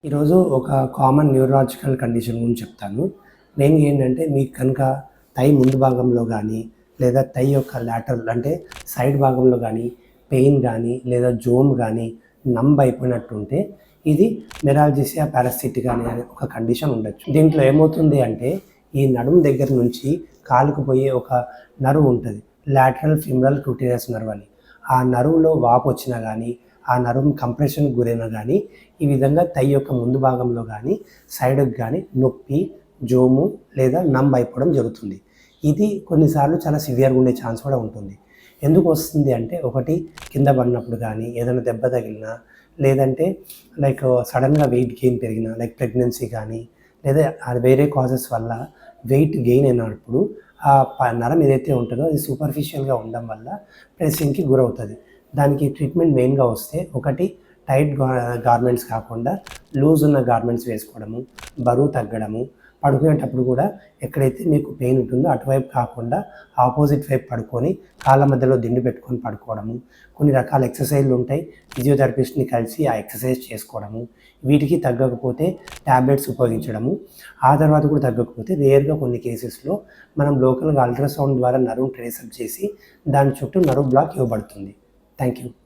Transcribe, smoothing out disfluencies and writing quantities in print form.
ఈరోజు ఒక common neurological condition గురించి చెప్తాను. మెయిన్‌గా ఏంటంటే మీకు కనుక థై ముందు భాగంలో గానీ, లేదా థై యొక్క లాటరల్ అంటే సైడ్ భాగంలో గానీ, పెయిన్ గానీ, లేదా జోమ్ గానీ నంబ్ అయిపోయినట్టుంటే ఇది మెరాల్జిసియా పారాసిటికా అనే ఒక కండిషన్ ఉండొచ్చు. దీంట్లో ఏమవుతుంది అంటే ఈ నడుము దగ్గర నుంచి కాలుకు పోయే ఒక నర్వ్ ఉంటుంది. లాటరల్ ఫిమరల్ క్యూటేనియస్ నర్వ్ అని. ఆ నర్వ్‌లో వాపు వచ్చినా గానీ, ఆ నరం కంప్రెషన్కి గురైనా కానీ ఈ విధంగా థై యొక్క ముందు భాగంలో కానీ సైడ్కి కానీ నొప్పి, జోము లేదా నంబ్ అయిపోవడం జరుగుతుంది. ఇది కొన్నిసార్లు చాలా సివియర్గా ఉండే ఛాన్స్ కూడా ఉంటుంది. ఎందుకు వస్తుంది అంటే ఒకటి కింద పడినప్పుడు కానీ, ఏదైనా దెబ్బ తగిలినా, లేదంటే సడన్గా వెయిట్ గెయిన్ పెరిగినా, ప్రెగ్నెన్సీ కానీ, లేదా అది వేరే కాజెస్ వల్ల వెయిట్ గెయిన్ అయినప్పుడు ఆ నరం ఏదైతే ఉంటుందో అది సూపర్ఫిషియల్గా ఉండడం వల్ల ప్రెస్సింగ్కి గురవుతుంది. దానికి ట్రీట్మెంట్ మెయిన్గా వస్తే ఒకటి టైట్ గార్మెంట్స్ కాకుండా లూజ్ ఉన్న గార్మెంట్స్ వేసుకోవడము, బరువు తగ్గడము, పడుకునేటప్పుడు కూడా ఎక్కడైతే మీకు పెయిన్ ఉంటుందో అటువైపు కాకుండా ఆపోజిట్ వైపు పడుకొని కాళ్ళ మధ్యలో దిండు పెట్టుకొని పడుకోవడము, కొన్ని రకాల ఎక్సర్సైజ్లు ఉంటాయి, ఫిజియోథెరపిస్ట్ని కలిసి ఆ ఎక్సర్సైజ్ చేసుకోవడము, వీటికి తగ్గకపోతే ట్యాబ్లెట్స్ ఉపయోగించడము, ఆ తర్వాత కూడా తగ్గకపోతే రేర్గా కొన్ని కేసెస్లో మనం లోకల్గా అల్ట్రాసౌండ్ ద్వారా నర్వ్ ట్రేసప్ చేసి దాని చుట్టూ నర్వ్ బ్లాక్ ఇవ్వబడుతుంది. Thank you.